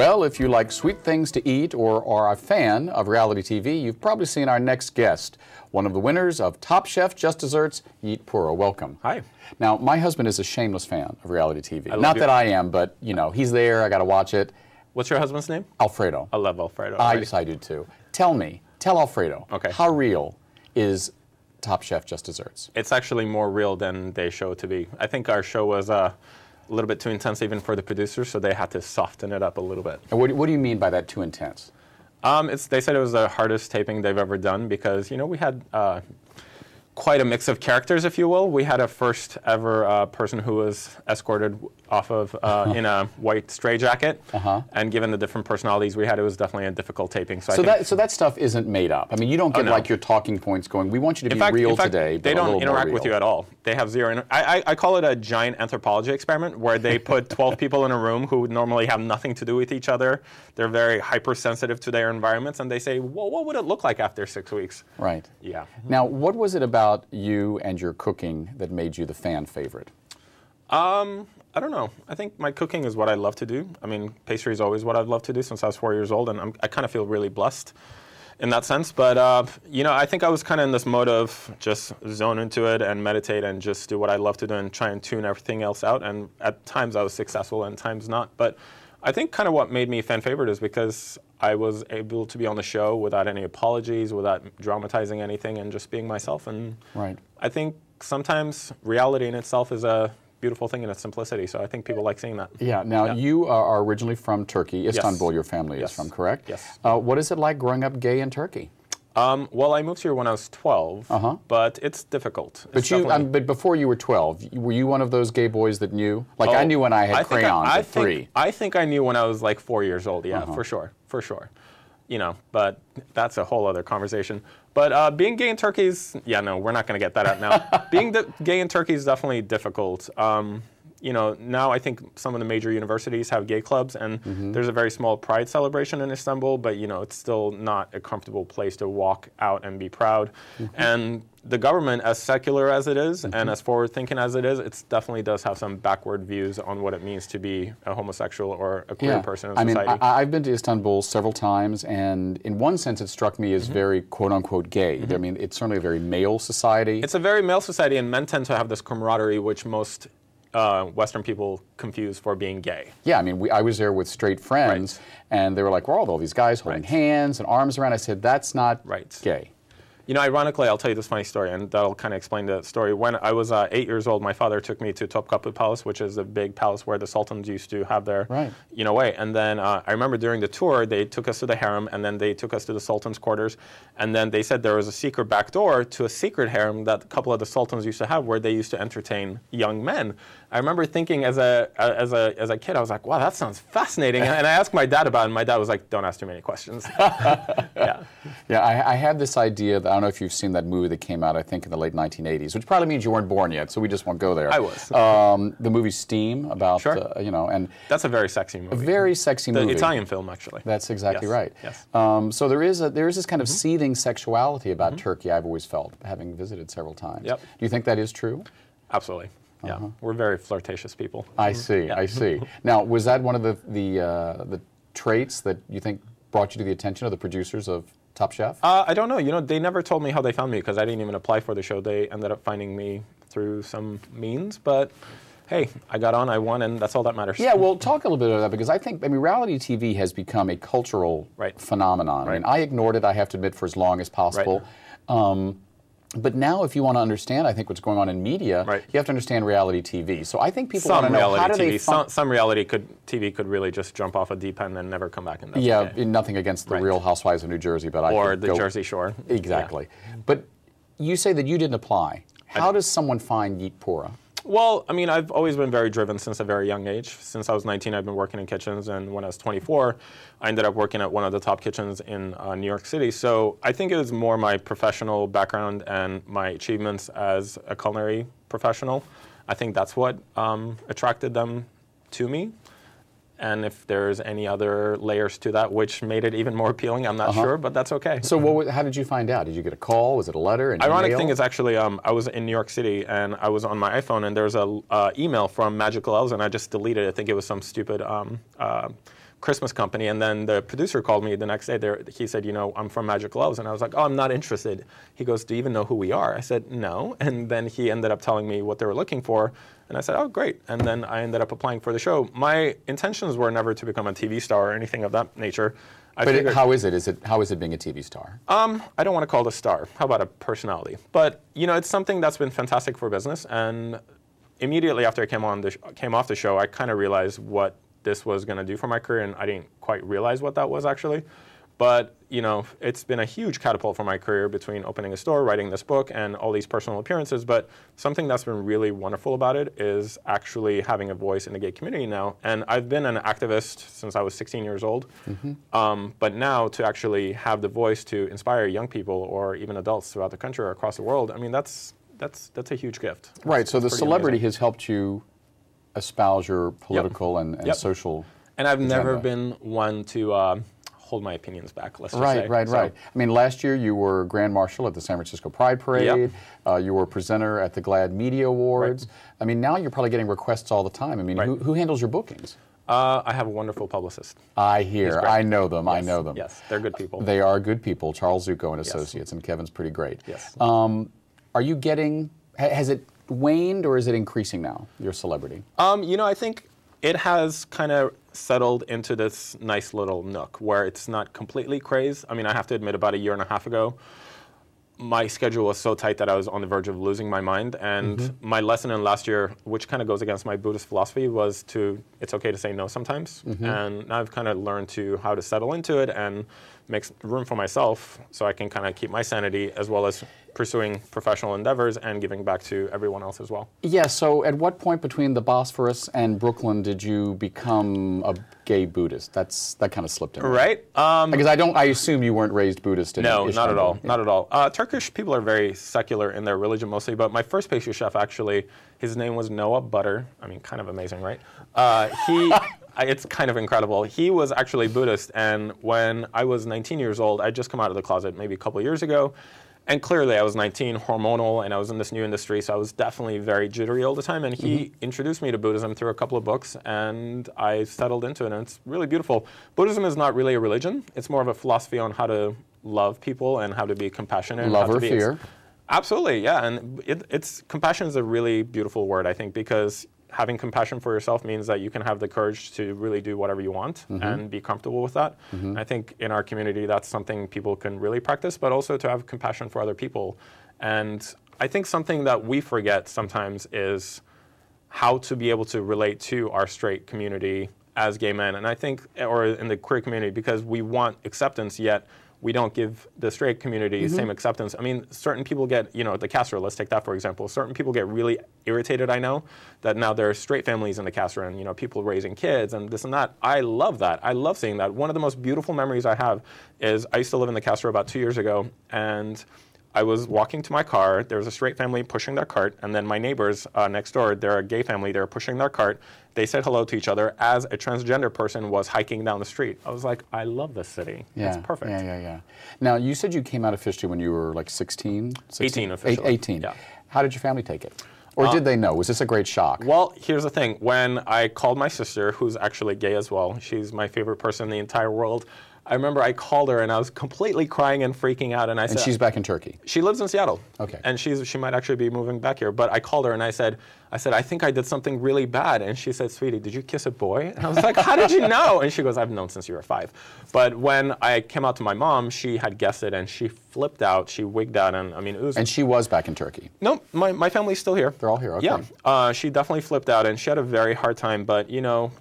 Well, if you like sweet things to eat or are a fan of reality TV, you've probably seen our next guest, one of the winners of Top Chef Just Desserts, Yigit Pura. Welcome. Hi. Now, my husband is a shameless fan of reality TV. Not that I am, but, you know, he's there, I got to watch it. What's your husband's name? Alfredo. I love Alfredo. Yes, I do too. Tell Alfredo, okay, how real is Top Chef Just Desserts? It's actually more real than they show it to be. I think our show was a little bit too intense even for the producers, so they had to soften it up a little bit. And what do you mean by that, too intense? They said it was the hardest taping they've ever done because, you know, we had quite a mix of characters, if you will. We had a first ever person who was escorted off of in a white straitjacket, and given the different personalities we had, it was definitely a difficult taping. So that stuff isn't made up. I mean, you don't get like your talking points going, we want you to be real today. They don't interact with you at all. They have zero. I call it a giant anthropology experiment where they put 12 people in a room who would normally have nothing to do with each other. They're very hypersensitive to their environments, and they say, well, what would it look like after 6 weeks? Right. Yeah. Now, what was it about you and your cooking that made you the fan favorite? I don't know. I think my cooking is what I love to do. I mean, pastry is always what I've loved to do since I was 4 years old, and I kind of feel really blessed in that sense. But, you know, I think I was kind of in this mode of just zone into it and meditate and just do what I love to do and try and tune everything else out. And at times I was successful and times not. But I think kind of what made me a fan favorite is because I was able to be on the show without any apologies, without dramatizing anything, and just being myself. And I think sometimes reality in itself is a beautiful thing in its simplicity, so I think people like seeing that. Yeah. Now, you are originally from Turkey, Istanbul, your family is from, correct? Yes. What is it like growing up gay in Turkey? Well, I moved here when I was 12, but it's difficult. But before you were 12, were you one of those gay boys that knew? Like, I knew when I had crayons at 3. I think I knew when I was like 4 years old, yeah, for sure. You know, but that's a whole other conversation. But being gay in Turkey is, yeah, no, we're not going to get that out now. Being gay in Turkey is definitely difficult. You know, now I think some of the major universities have gay clubs, and there's a very small pride celebration in Istanbul, but, you know, it's still not a comfortable place to walk out and be proud. And the government, as secular as it is and as forward-thinking as it is, it definitely does have some backward views on what it means to be a homosexual or a queer person in society. I mean, I've been to Istanbul several times, and in one sense it struck me as very quote-unquote gay. I mean, it's certainly a very male society. It's a very male society, and men tend to have this camaraderie which most Western people confuse for being gay. Yeah, I mean, I was there with straight friends, and they were like, we're all these guys holding hands and arms around. I said, that's not gay. You know, ironically, I'll tell you this funny story, and that'll kind of explain the story. When I was 8 years old, my father took me to Topkapı Palace, which is a big palace where the sultans used to have their, you know, way. And then I remember during the tour, they took us to the harem, and then they took us to the sultan's quarters, and then they said there was a secret back door to a secret harem that a couple of the sultans used to have, where they used to entertain young men. I remember thinking as a kid, I was like, wow, that sounds fascinating. And I asked my dad about it, and my dad was like, don't ask too many questions. I had this idea that, I don't know if you've seen that movie that came out, I think, in the late 1980s, which probably means you weren't born yet, so we just won't go there. I was. The movie Steam, about, you know, and... That's a very sexy movie. A very sexy movie. The Italian film, actually. That's exactly right. Yes. So there is this kind of seething sexuality about Turkey, I've always felt, having visited several times. Do you think that is true? Absolutely. Yeah, we're very flirtatious people. I see, I see. Now, was that one of the traits that you think brought you to the attention of the producers of Top Chef? I don't know. You know, they never told me how they found me because I didn't even apply for the show. They ended up finding me through some means, but hey, I got on, I won, and that's all that matters. Yeah, well, talk a little bit about that, because I think, I mean, reality TV has become a cultural phenomenon. I mean, I ignored it, I have to admit, for as long as possible. But now, if you want to understand, I think, what's going on in media, you have to understand reality TV. So I think people want to know, how do they... Some reality TV could really just jump off a deep end and never come back. And that's nothing against the Real Housewives of New Jersey, but I or the Jersey Shore. Exactly. But you say that you didn't apply. How does someone find Yigit Pura? Well, I mean, I've always been very driven since a very young age. Since I was 19, I've been working in kitchens, and when I was 24, I ended up working at one of the top kitchens in New York City. So I think it was more my professional background and my achievements as a culinary professional. I think that's what attracted them to me. And if there's any other layers to that which made it even more appealing, I'm not sure, but that's okay. So how did you find out? Did you get a call? Was it a letter? An Ironic email? thing is actually, I was in New York City, and I was on my iPhone, and there was a email from Magical Elves, and I just deleted it. I think it was some stupid Christmas company, and then the producer called me the next day. He said, you know, I'm from Magic Gloves, and I was like, oh, I'm not interested. He goes, do you even know who we are? I said, no, and then he ended up telling me what they were looking for, and I said, oh, great, and then I ended up applying for the show. My intentions were never to become a TV star or anything of that nature. How is it being a TV star? I don't want to call it a star. How about a personality? But, you know, it's something that's been fantastic for business, and immediately after I came off the show, I kind of realized what this was going to do for my career, and I didn't quite realize what that was actually. But, you know, it's been a huge catapult for my career between opening a store, writing this book, and all these personal appearances. But something that's been really wonderful about it is actually having a voice in the gay community now. And I've been an activist since I was 16 years old. But now to actually have the voice to inspire young people or even adults throughout the country or across the world, I mean, that's a huge gift. Right, so the celebrity has helped you espouse your political and social And I've agenda. never been one to hold my opinions back, let's just say. Right. I mean, last year you were Grand Marshal at the San Francisco Pride Parade. You were a presenter at the GLAAD Media Awards. I mean, now you're probably getting requests all the time. I mean, who handles your bookings? I have a wonderful publicist. I hear. I know them. Yes. I know them. Yes, they're good people. They are good people. Charles Zucco and Associates, and Kevin's pretty great. Yes. Are you getting, has it waned or is it increasing now, your celebrity? You know, I think it has kind of settled into this nice little nook where it's not completely crazy. I mean, I have to admit, about a year and a half ago, my schedule was so tight that I was on the verge of losing my mind. And my lesson in last year, which kind of goes against my Buddhist philosophy, was it's okay to say no sometimes. And now I've kind of learned how to settle into it and make room for myself so I can kind of keep my sanity as well as pursuing professional endeavors and giving back to everyone else as well. Yeah, so at what point between the Bosphorus and Brooklyn did you become a gay Buddhist? That kind of slipped in. Right. Because I assume you weren't raised Buddhist in No, Istanbul. not at all. Not at all. Turkish people are very secular in their religion mostly, but my first pastry chef actually, his name was Noah Butter. I mean, kind of amazing, right? It's kind of incredible. He was actually Buddhist, and when I was 19 years old, I'd just come out of the closet maybe a couple of years ago, and clearly I was 19, hormonal, and I was in this new industry, so I was definitely very jittery all the time, and he introduced me to Buddhism through a couple of books, and I settled into it, and it's really beautiful. Buddhism is not really a religion. It's more of a philosophy on how to love people and how to be compassionate. Love or fear. Absolutely, yeah, and compassion is a really beautiful word, I think, because having compassion for yourself means that you can have the courage to really do whatever you want and be comfortable with that. I think in our community, that's something people can really practice, but also to have compassion for other people. And I think something that we forget sometimes is how to be able to relate to our straight community as gay men. And I think, or in the queer community, because we want acceptance, yet we don't give the straight community the same acceptance. I mean, certain people get, you know, the Castro, let's take that for example. Certain people get really irritated, I know, that now there are straight families in the Castro and, you know, people raising kids and this and that. I love that. I love seeing that. One of the most beautiful memories I have is I used to live in the Castro about 2 years ago, and I was walking to my car, there was a straight family pushing their cart, and then my neighbors next door, they're a gay family, they're pushing their cart. They said hello to each other as a transgender person was hiking down the street. I was like, I love this city. Yeah, it's perfect. Yeah. Now, you said you came out officially when you were like 16? 18 officially. 18. Yeah. How did your family take it? Or did they know? Was this a great shock? Well, here's the thing. When I called my sister, who's actually gay as well, she's my favorite person in the entire world, I remember I called her and I was completely crying and freaking out, and I said... And she's back in Turkey? She lives in Seattle. Okay. And she might actually be moving back here. But I called her and I said, I think I did something really bad. And she said, sweetie, did you kiss a boy? And I was like, how did you know? And she goes, I've known since you were 5. But when I came out to my mom, she had guessed it and she flipped out, she wigged out, and I mean, it was... And she was back in Turkey? No, my family's still here. They're all here, okay. Yeah, she definitely flipped out and she had a very hard time, but you know,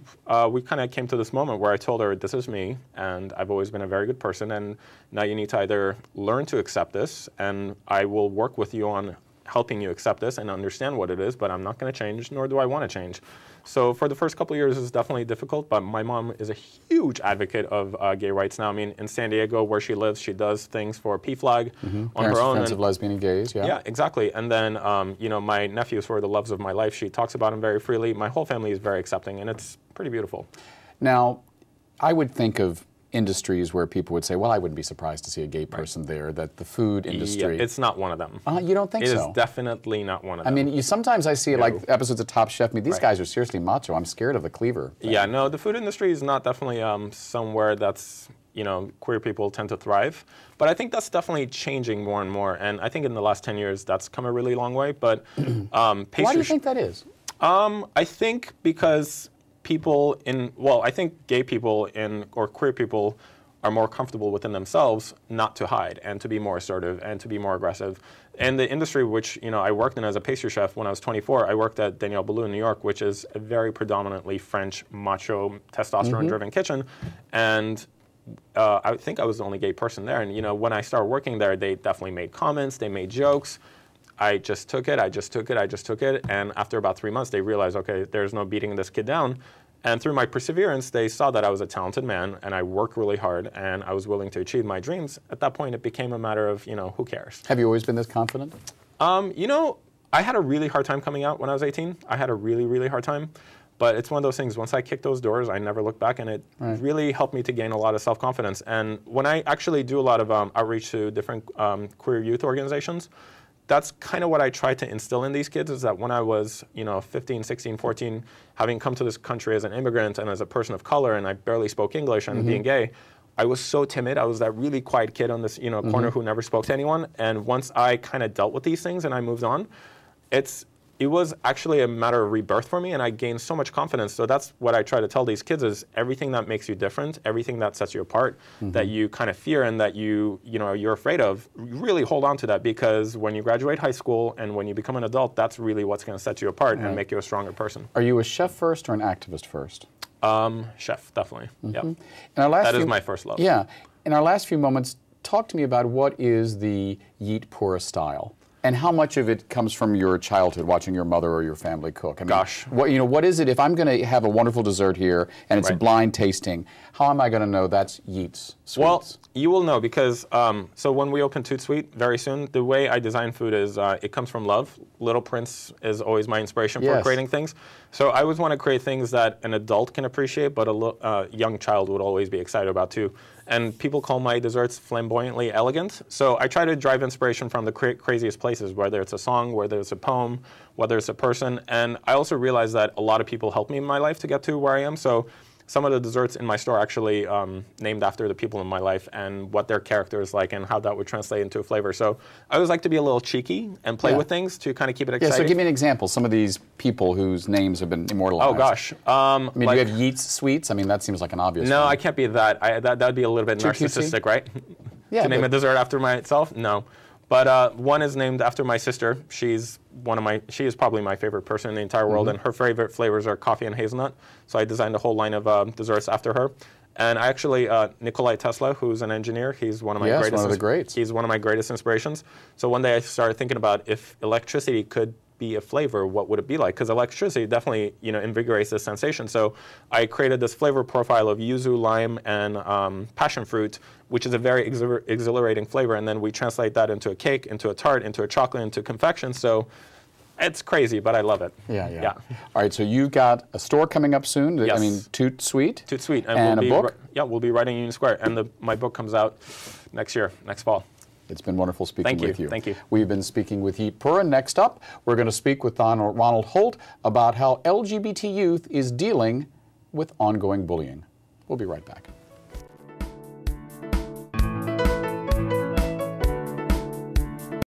we kind of came to this moment where I told her, this is me, and I've always been a very good person, and now you need to either learn to accept this, and I will work with you on helping you accept this and understand what it is, but I'm not going to change, nor do I want to change. So for the first couple of years, it's definitely difficult, but my mom is a huge advocate of gay rights now. I mean, in San Diego, where she lives, she does things for PFLAG on her own. Friends of Lesbian and Gays, yeah. Yeah, exactly. And then, you know, my nephews who are the loves of my life, she talks about them very freely. My whole family is very accepting, and it's pretty beautiful. Now, I would think of industries where people would say, well, I wouldn't be surprised to see a gay person there, that the food industry... Yeah, it's not one of them. You don't think so? It is definitely not one of them. I mean, sometimes I see like episodes of Top Chef. I mean, these guys are seriously macho. I'm scared of the cleaver thing. Yeah, no, the food industry is not definitely somewhere that's, queer people tend to thrive. But I think that's definitely changing more and more. And I think in the last 10 years, that's come a really long way. But Why do you think that is? I think because I think gay people or queer people are more comfortable within themselves not to hide and to be more assertive and to be more aggressive. And the industry which, I worked in as a pastry chef when I was 24, I worked at Daniel Boulou in New York, which is a very predominantly French, macho, testosterone-driven kitchen. And I think I was the only gay person there. And, when I started working there, they definitely made comments, they made jokes. I just took it. And after about 3 months, they realized, okay, there's no beating this kid down. And through my perseverance, they saw that I was a talented man and I worked really hard and I was willing to achieve my dreams. At that point, it became a matter of, who cares? Have you always been this confident? I had a really hard time coming out when I was 18. I had a really, really hard time. But it's one of those things, once I kicked those doors, I never looked back, and it really helped me to gain a lot of self-confidence. And when I actually do a lot of outreach to different queer youth organizations, that's kind of what I try to instill in these kids, is that when I was, 15, 16, 14, having come to this country as an immigrant and as a person of color, and I barely spoke English and being gay, I was so timid. I was that really quiet kid on this, corner who never spoke to anyone. And once I kind of dealt with these things and I moved on, it was actually a matter of rebirth for me, and I gained so much confidence. So that's what I try to tell these kids, is everything that makes you different, everything that sets you apart, that you kind of fear and that you're afraid of, really hold on to that, because when you graduate high school and when you become an adult, that's really what's going to set you apart and make you a stronger person. Are you a chef first or an activist first? Chef, definitely. Yeah. That is my first love. Yeah. In our last few moments, talk to me about what is the Yigit Pura style. And how much of it comes from your childhood, watching your mother or your family cook? I mean, what is it? If I'm going to have a wonderful dessert here and it's a blind tasting, how am I going to know that's Yigit's Sweets? Well, you will know because so when we open Tout Sweet very soon, the way I design food is it comes from love. Little Prince is always my inspiration for creating things. So I always want to create things that an adult can appreciate, but a young child would always be excited about too. And people call my desserts flamboyantly elegant. So I try to drive inspiration from the craziest places, whether it's a song, whether it's a poem, whether it's a person. And I also realize that a lot of people helped me in my life to get to where I am. So some of the desserts in my store are actually named after the people in my life and what their character is like and how that would translate into a flavor. So I always like to be a little cheeky and play with things to kind of keep it exciting. Yeah, so give me an example. Some of these people whose names have been immortalized. Oh, gosh. I mean, do you have Yigit's Sweets? I mean, that seems like an obvious one. I can't be that. That would be a little bit narcissistic, right? Yeah, to name a dessert after myself? No. But one is named after my sister. She is probably my favorite person in the entire world, and her favorite flavors are coffee and hazelnut. So I designed a whole line of desserts after her. And I actually, Nikola Tesla, who's an engineer, he's one of my greatest. One of the greats. He's one of my greatest inspirations. So one day I started thinking about if electricity could be a flavor, what would it be like? Because electricity definitely, invigorates this sensation. So I created this flavor profile of yuzu, lime, and passion fruit, which is a very exhilarating flavor. And then we translate that into a cake, into a tart, into a chocolate, into confection. So it's crazy, but I love it. Yeah. All right, so you've got a store coming up soon. Yes. I mean, Tout Sweet. Tout Sweet. And a book? We'll be writing Union Square. And my book comes out next fall. It's been wonderful speaking with you. Thank you. We've been speaking with Yigit Pura. Next up, we're going to speak with Ronald Holt about how LGBT youth is dealing with ongoing bullying. We'll be right back.